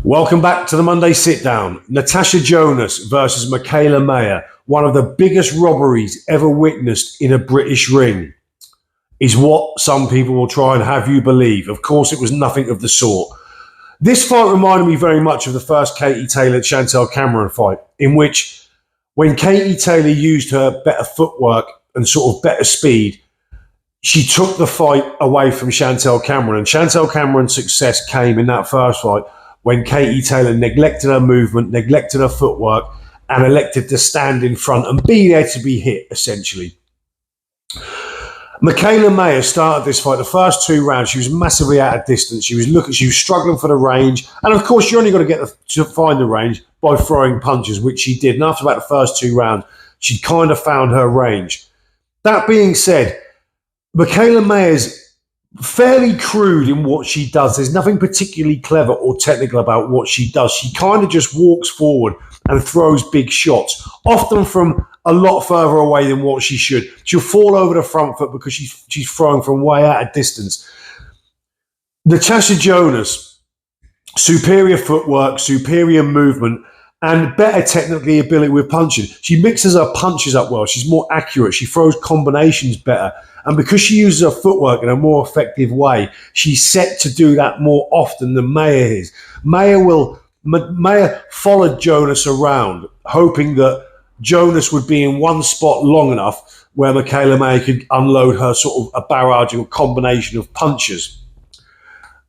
Welcome back to the Monday Sit Down. Natasha Jonas versus Michaela Mayer, one of the biggest robberies ever witnessed in a British ring, is what some people will try and have you believe. Of course, it was nothing of the sort. This fight reminded me very much of the first Katie Taylor-Chantel Cameron fight, in which when Katie Taylor used her better footwork and sort of better speed, she took the fight away from Chantel Cameron. And Chantel Cameron's success came in that first fight when Katie Taylor neglected her movement, neglected her footwork, and elected to stand in front and be there to be hit, essentially. Michaela Mayer started this fight. The first two rounds, she was massively out of distance. She was struggling for the range. And of course, you're only going to find the range by throwing punches, which she did. And after about the first two rounds, she kind of found her range. That being said, Michaela Mayer's fairly crude in what she does. There's nothing particularly clever or technical about what she does. She kind of just walks forward and throws big shots, often from a lot further away than what she should. She'll fall over the front foot because she's throwing from way out of distance. Natasha Jonas, superior footwork, superior movement, and better technically ability with punching. She mixes her punches up well. She's more accurate. She throws combinations better. And because she uses her footwork in a more effective way, she's set to do that more often than Mayer is. Mayer followed Jonas around, hoping that Jonas would be in one spot long enough where Michaela Mayer could unload her sort of a barrage or combination of punches.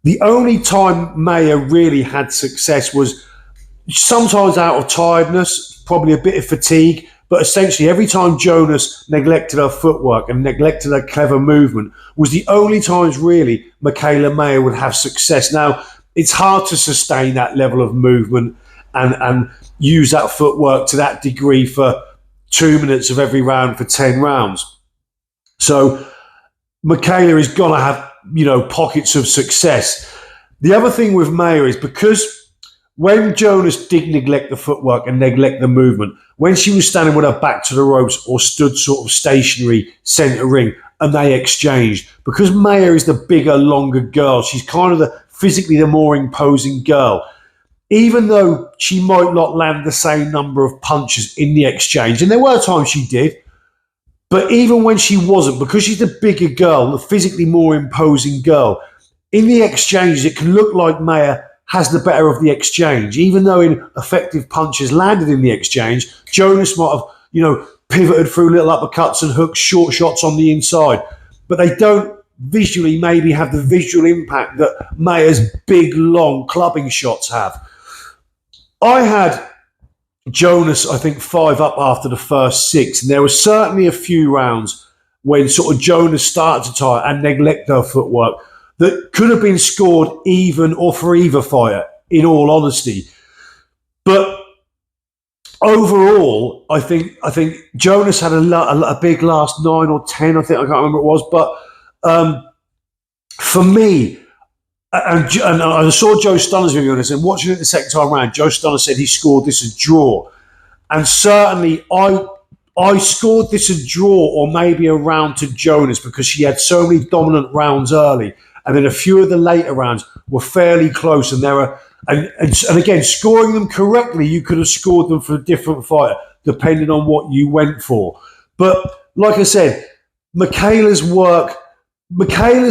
The only time Mayer really had success was sometimes out of tiredness, probably a bit of fatigue, but essentially every time Jonas neglected her footwork and neglected her clever movement was the only times really Michaela Mayer would have success. Now, it's hard to sustain that level of movement and use that footwork to that degree for 2 minutes of every round for 10 rounds. So Michaela is going to have, pockets of success. The other thing with Mayer is because when Jonas did neglect the footwork and neglect the movement, when she was standing with her back to the ropes or stood sort of stationary centre ring and they exchanged, because Mayer is the bigger, longer girl, she's kind of physically the more imposing girl. Even though she might not land the same number of punches in the exchange, and there were times she did, but even when she wasn't, because she's the bigger girl, the physically more imposing girl, in the exchange, it can look like Mayer has the better of the exchange. Even though in effective punches landed in the exchange, Jonas might have, pivoted through little uppercuts and hooks, short shots on the inside. But they don't visually maybe have the visual impact that Mayer's big, long clubbing shots have. I had Jonas, I think, 5 up after the first 6. And there were certainly a few rounds when sort of Jonas started to tire and neglect her footwork that could have been scored even or for either fighter, in all honesty. But overall, I think Jonas had a big last 9 or 10, I can't remember what it was. But for me, and I saw Joe Stunner's video on this, and watching it the second time around, Joe Stunner said he scored this a draw. And certainly I scored this a draw or maybe a round to Jonas because she had so many dominant rounds early. And then a few of the later rounds were fairly close. And and again, scoring them correctly, you could have scored them for a different fighter, depending on what you went for. But like I said, Michaela's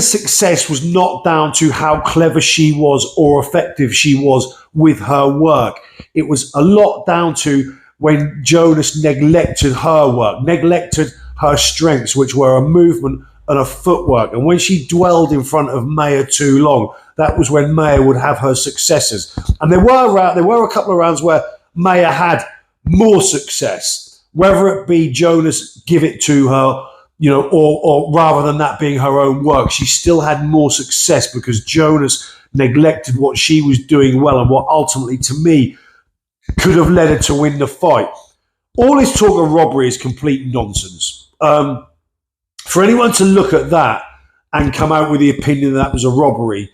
success was not down to how clever she was or effective she was with her work. It was a lot down to when Jonas neglected her work, neglected her strengths, which were a movement and a footwork. And when she dwelled in front of Mayer too long, that was when Mayer would have her successes. And there were a couple of rounds where Mayer had more success, whether it be Jonas give it to her, or rather than that being her own work, she still had more success because Jonas neglected what she was doing well and what ultimately, to me, could have led her to win the fight. All this talk of robbery is complete nonsense. For anyone to look at that and come out with the opinion that was a robbery,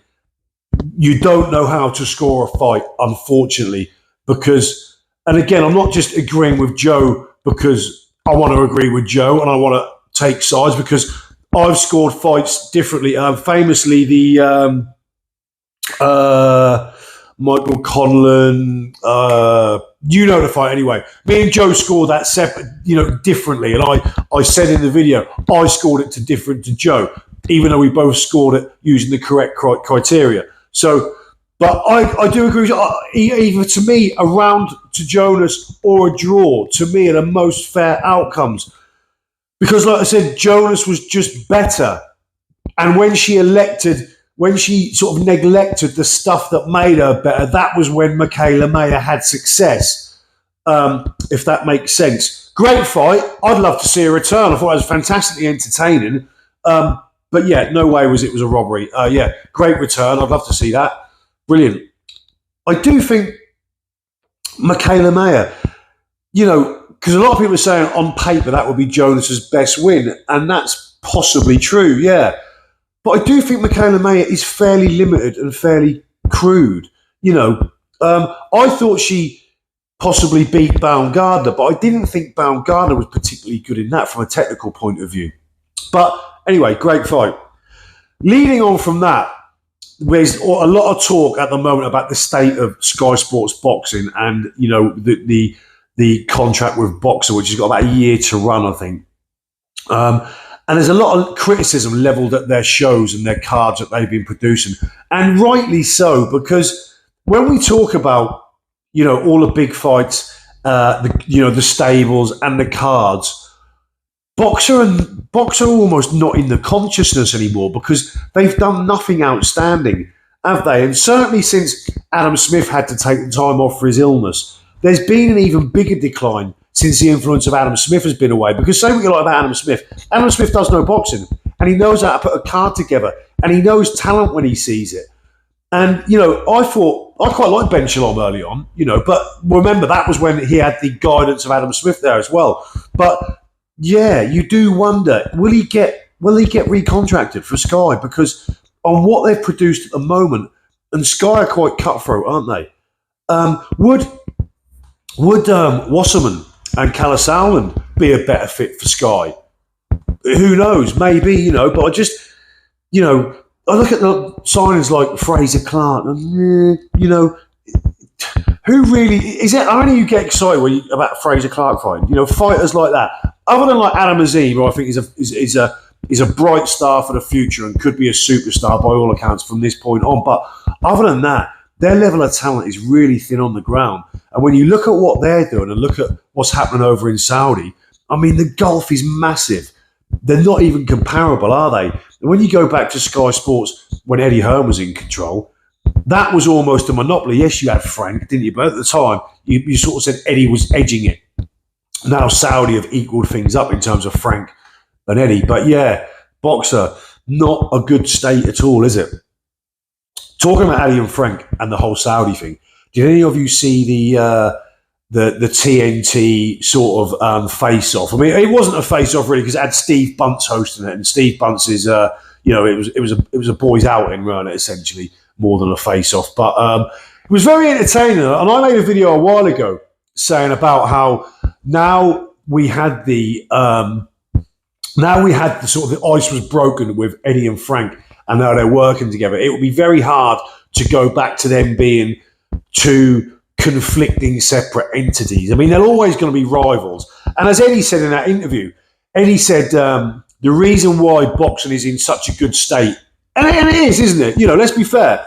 you don't know how to score a fight, unfortunately. Because, and again, I'm not just agreeing with Joe because I want to agree with Joe and I want to take sides, because I've scored fights differently. Famously, Michael Conlon. You know the fight anyway. Me and Joe scored that separate, differently. And I said in the video, I scored it different to Joe, even though we both scored it using the correct criteria. So, but I do agree. Either to me, a round to Jonas or a draw, to me, are the most fair outcomes. Because, like I said, Jonas was just better. And when she sort of neglected the stuff that made her better, that was when Michaela Mayer had success, if that makes sense. Great fight. I'd love to see a return. I thought it was fantastically entertaining. But yeah, no way was a robbery. Yeah, great return. I'd love to see that. Brilliant. I do think Michaela Mayer, because a lot of people are saying on paper that would be Jonas's best win, and that's possibly true, yeah. But I do think Michaela Mayer is fairly limited and fairly crude. I thought she possibly beat Baumgardner, but I didn't think Baumgardner was particularly good in that from a technical point of view. But anyway, great fight. Leading on from that, there's a lot of talk at the moment about the state of Sky Sports boxing and, the contract with Boxer, which has got about a year to run, I think. And there's a lot of criticism levelled at their shows and their cards that they've been producing. And rightly so, because when we talk about, all the big fights, the stables and the cards, Boxer are almost not in the consciousness anymore because they've done nothing outstanding, have they? And certainly since Adam Smith had to take the time off for his illness, there's been an even bigger decline since the influence of Adam Smith has been away. Because say what you like about Adam Smith does know boxing, and he knows how to put a card together, and he knows talent when he sees it. And, I thought, I quite liked Ben Shalom early on, but remember, that was when he had the guidance of Adam Smith there as well. But, yeah, you do wonder, will he get recontracted for Sky? Because on what they've produced at the moment, and Sky are quite cutthroat, aren't they? Would Wasserman and Callis-Allen be a better fit for Sky? Who knows? Maybe, but I just, I look at the signings like Fraser Clark, and, who really is it? How many you get excited about Fraser Clark fighting? Fighters like that, other than like Adam Azim, who I think is a bright star for the future and could be a superstar by all accounts from this point on. But other than that, their level of talent is really thin on the ground. And when you look at what they're doing and look at what's happening over in Saudi, I mean, the gulf is massive. They're not even comparable, are they? And when you go back to Sky Sports when Eddie Hearn was in control, that was almost a monopoly. Yes, you had Frank, didn't you? But at the time, you sort of said Eddie was edging it. Now Saudi have equaled things up in terms of Frank and Eddie. But yeah, Boxer, not a good state at all, is it? Talking about Eddie and Frank and the whole Saudi thing, did any of you see the TNT sort of face-off? I mean, it wasn't a face-off really because it had Steve Bunce hosting it, and Steve Bunce is, it was a boys' outing, wasn't it, essentially, more than a face-off. But it was very entertaining, and I made a video a while ago saying about how now we had the sort of the ice was broken with Eddie and Frank, and now they're working together. It would be very hard to go back to them being two conflicting separate entities. I mean, they're always going to be rivals. And as Eddie said in that interview, Eddie said the reason why boxing is in such a good state, and it is, isn't it? Let's be fair.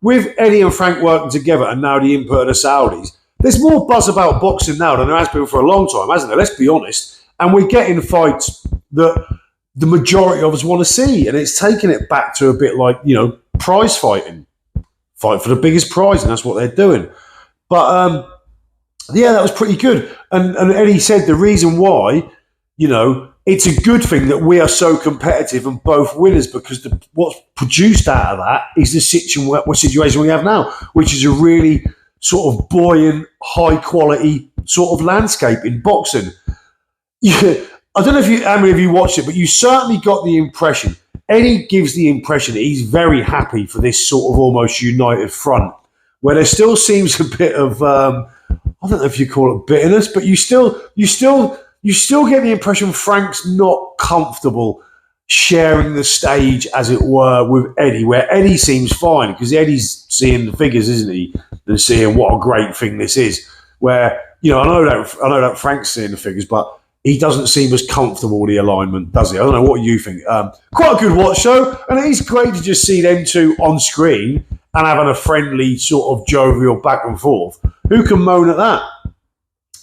With Eddie and Frank working together and now the input of the Saudis, there's more buzz about boxing now than there has been for a long time, hasn't there? Let's be honest. And we're getting fights that the majority of us want to see. And it's taking it back to a bit like, prize fighting. Fight for the biggest prize, and that's what they're doing. But, yeah, that was pretty good. And Eddie said the reason why, it's a good thing that we are so competitive and both winners, because what's produced out of that is the situation we have now, which is a really sort of buoyant, high-quality sort of landscape in boxing. Yeah, I don't know how many of you watched it, but you certainly got the impression, Eddie gives the impression that he's very happy for this sort of almost united front, where there still seems a bit of, I don't know if you call it bitterness, but you still get the impression Frank's not comfortable sharing the stage, as it were, with Eddie, where Eddie seems fine, because Eddie's seeing the figures, isn't he? and seeing what a great thing this is. Where, I know that Frank's seeing the figures, but he doesn't seem as comfortable with the alignment, does he? I don't know what you think. Quite a good watch though, and it is great to just see them two on screen and having a friendly sort of jovial back and forth. Who can moan at that?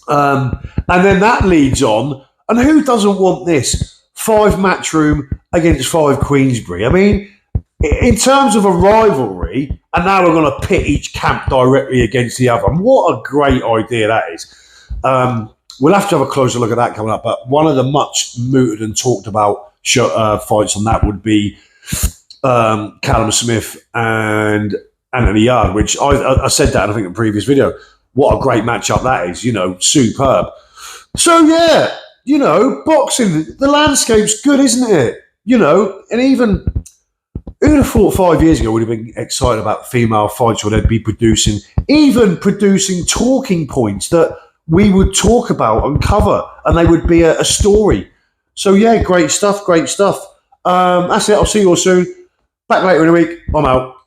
And then that leads on, and who doesn't want this? 5 Matchroom against 5 Queensberry. I mean, in terms of a rivalry, and now we're going to pit each camp directly against the other. And what a great idea that is. We'll have to have a closer look at that coming up. But one of the much mooted and talked about fights on that would be Callum Smith and Anthony Yard, which I said that, I think, in a previous video. What a great matchup that is, superb. So, yeah, boxing, the landscape's good, isn't it? And even... Who'd have thought 5 years ago would have been excited about female fights where they'd be producing talking points that we would talk about and cover, and they would be a story. So, yeah, great stuff, great stuff. That's it. I'll see you all soon. Back later in the week. I'm out.